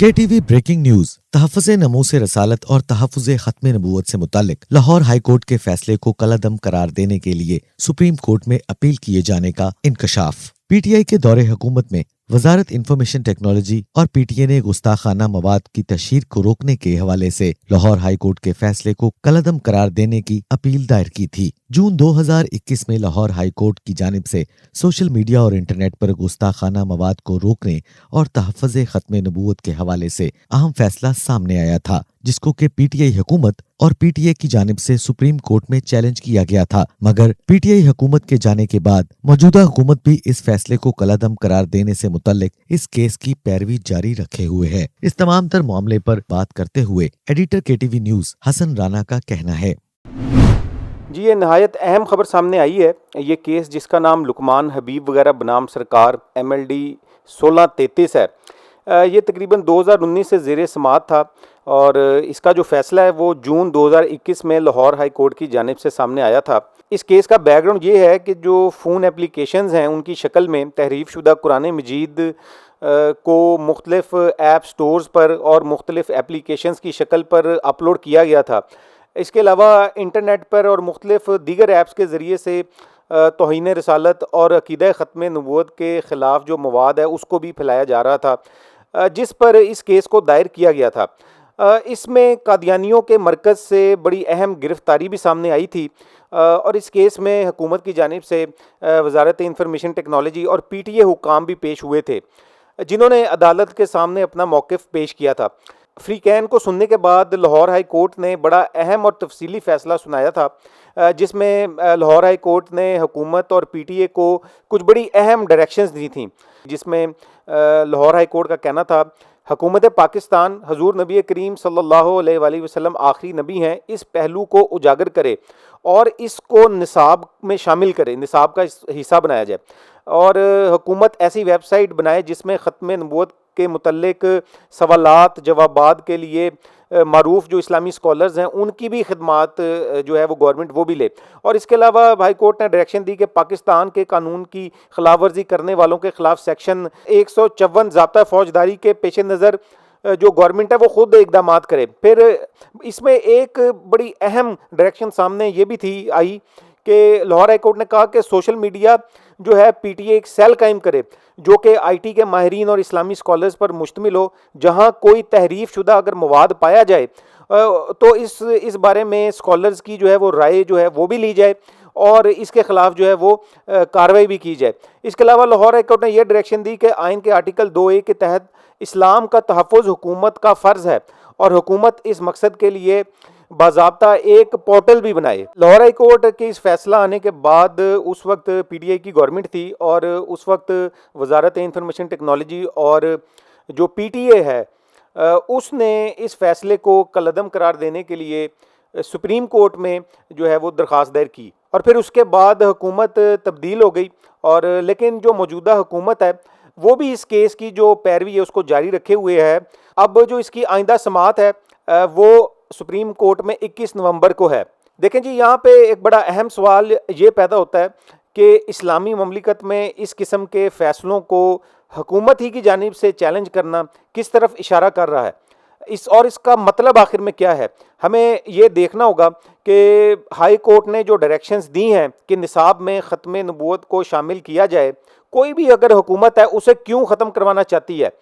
KTV breaking news. तहफ़्फ़ुज़ नमूस रसालत और तहफ़्फ़ुज़ ख़त्म नबूवत से मुताल्लिक लाहौर हाई कोर्ट के फैसले को कलअदम करार देने के लिए सुप्रीम कोर्ट में अपील किए जाने का इंकशाफ। PTI के दौरे हुकूमत में वजारत इंफॉर्मेशन टेक्नोलॉजी और PTA ने गुस्ताखाना मवाद की तशहीर को रोकने के हवाले से लाहौर हाई कोर्ट के फैसले को कलअदम करार देने की अपील दायर की थी। जून 2021 में लाहौर हाई कोर्ट की जानिब से सोशल मीडिया और इंटरनेट पर गुस्ताखाना मवाद को रोकने और तहफ़्फ़ुज़ ख़त्म नबूवत के हवाले से अहम फैसला सामने आया था, जिसको कि PTI हुकूमत और PTA की जानिब से सुप्रीम कोर्ट में चैलेंज किया गया था। मगर PTI हुकूमत के जाने के बाद मौजूदा हुकूमत भी इस फैसले को कलअदम करार देने से मुतल्लिक इस केस की पैरवी जारी रखे हुए है। इस तमाम तर मामले पर बात करते हुए editor KTV news Hasan Rana का कहना है। जी, ये नहायत अहम खबर सामने आई है। ये केस जिसका नाम लुकमान हबीब वगैरह बनाम सरकार MLD 1633 है, ये तकरीबन 2019 से ज़ेरे समाअत था और इसका जो फ़ैसला है वो जून 2021 में लाहौर हाई कोर्ट की जानिब से सामने आया था। इस केस का बैकग्राउंड ये है कि जो फ़ोन एप्लीकेशंस हैं उनकी शक्ल में तहरीफ शुदा कुरान मजीद को मुख्तलिफ़ ऐप स्टोर्स पर और मुख्तलिफ़ एप्लीकेशंस की शक्ल पर अपलोड किया गया था। इसके अलावा इंटरनेट पर और मुख्तलिफ़ दीगर ऐप्स के ज़रिए से तौहीन रसालत और अक़ीदा ख़त्म नबूवत के ख़िलाफ़ जो मवाद है उसको भी फैलाया जा रहा था, जिस पर इस केस को दायर किया गया था। इसमें कादियानियों के मरकज़ से बड़ी अहम गिरफ़्तारी भी सामने आई थी और इस केस में हुकूमत की जानिब से वजारत इंफॉर्मेशन टेक्नोलॉजी और PTA हुक्काम भी पेश हुए थे, जिन्होंने अदालत के सामने अपना मौक़िफ़ पेश किया था। फ्रीकैन को सुनने के बाद लाहौर हाई कोर्ट ने बड़ा अहम और तफसीली फ़ैसला सुनाया था, जिसमें लाहौर हाई कोर्ट ने हुकूमत और PTA को कुछ बड़ी अहम डायरेक्शंस दी थी, जिसमें लाहौर हाई कोर्ट का कहना था हुकूमत पाकिस्तान हजूर नबी करीम सल्लल्लाहु अलैहि वसल्लम आखिरी नबी हैं, इस पहलू को उजागर करे और इसको निसाब में शामिल करे, निसाब का हिस्सा बनाया जाए और हुकूमत ऐसी वेबसाइट बनाए जिसमें ख़त्म नबूवत के मुतल्लिक सवालात जवाबात के लिए मारूफ जो इस्लामी स्कॉलर्स हैं उनकी भी खिदमात जो है वो गवर्नमेंट वो भी ले। और इसके अलावा हाई कोर्ट ने डायरेक्शन दी कि पाकिस्तान के कानून की खिलाफ वर्जी करने वालों के खिलाफ सेक्शन 154 ज़ाब्ता फौजदारी के पेश नज़र जो गवर्नमेंट है वो खुद इकदामात करे। फिर इसमें एक बड़ी अहम डायरेक्शन सामने ये भी थी आई कि लाहौर हाई कोर्ट ने कहा कि सोशल मीडिया जो है PTA एक सेल कायम करे जो कि IT के माहिरीन और इस्लामी स्कॉलर्स पर मुश्तमिल हो, जहां कोई तहरीफ शुदा अगर मवाद पाया जाए तो इस बारे में स्कॉलर्स की जो है वो राय जो है वो भी ली जाए और इसके ख़िलाफ़ जो है वो कार्रवाई भी की जाए। इसके अलावा लाहौर हाई कोर्ट ने यह डायरेक्शन दी कि आइन के आर्टिकल 2A के तहत इस्लाम का तहफ़्फ़ुज़ हुकूमत का फ़र्ज़ है और हुकूमत इस मकसद के लिए बाज़ाब्ता एक पोर्टल भी बनाए। लाहौर हाई कोर्ट के इस फैसला आने के बाद उस वक्त PTA की गवर्नमेंट थी और उस वक्त वजारत इंफॉर्मेशन टेक्नोलॉजी और जो PTA है उसने इस फैसले को कलअदम करार देने के लिए सुप्रीम कोर्ट में जो है वो दरख्वास्त दायर की और फिर उसके बाद हुकूमत तब्दील हो गई और लेकिन जो मौजूदा हुकूमत है वो भी इस केस की जो पैरवी है उसको जारी रखे हुए है। अब जो इसकी आइंदा समाअत है वो सुप्रीम कोर्ट में 21 नवंबर को है। देखें जी, यहाँ पे एक बड़ा अहम सवाल ये पैदा होता है कि इस्लामी ममलिकत में इस किस्म के फ़ैसलों को हुकूमत ही की जानिब से चैलेंज करना किस तरफ इशारा कर रहा है, इसका मतलब आखिर में क्या है। हमें ये देखना होगा कि हाई कोर्ट ने जो डायरेक्शंस दी हैं कि निसाब में ख़त्म नबूवत को शामिल किया जाए, कोई भी अगर हुकूमत है उसे क्यों ख़त्म करवाना चाहती है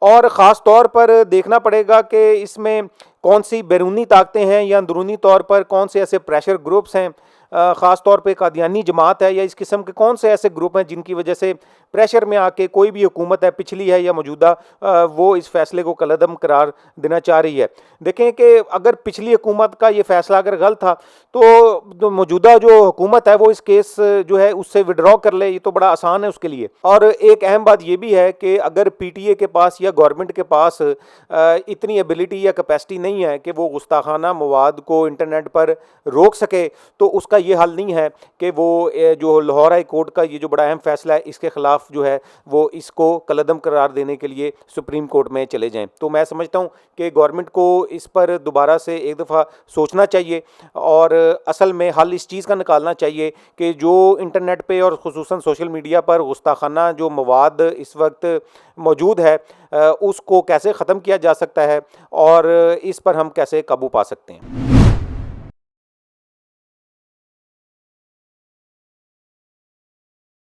और ख़ास तौर पर देखना पड़ेगा कि इसमें कौन सी बैरूनी ताकतें हैं या अंदरूनी तौर पर कौन से ऐसे प्रेशर ग्रुप्स हैं, ख़ास तौर पे कादियानी जमात है या इस किस्म के कौन से ऐसे ग्रुप हैं जिनकी वजह से प्रेशर में आके कोई भी हुकूमत है, पिछली है या मौजूदा, वो इस फैसले को कलअदम करार देना चाह रही है। देखें कि अगर पिछली हुकूमत का ये फैसला अगर गलत था तो मौजूदा जो हुकूमत है वो इस केस जो है उससे विड्रॉ कर ले, ये तो बड़ा आसान है उसके लिए। और एक अहम बात ये भी है कि अगर PTA के पास या गवर्नमेंट के पास इतनी एबिलिटी या कैपेसिटी नहीं है कि वो गुस्ताखाना मवाद को इंटरनेट पर रोक सके तो उसका کا یہ حل نہیں ہے کہ وہ جو لاہور ہائی کورٹ کا یہ جو بڑا اہم فیصلہ ہے اس کے خلاف جو ہے وہ اس کو کالعدم قرار دینے کے لیے سپریم کورٹ میں چلے جائیں. تو میں سمجھتا ہوں کہ گورنمنٹ کو اس پر دوبارہ سے ایک دفعہ سوچنا چاہیے اور اصل میں حل اس چیز کا نکالنا چاہیے کہ جو انٹرنیٹ پہ اور خصوصاً سوشل میڈیا پر گستاخانہ جو مواد اس وقت موجود ہے اس کو کیسے ختم کیا جا سکتا ہے اور اس پر ہم کیسے قابو پا سکتے ہیں.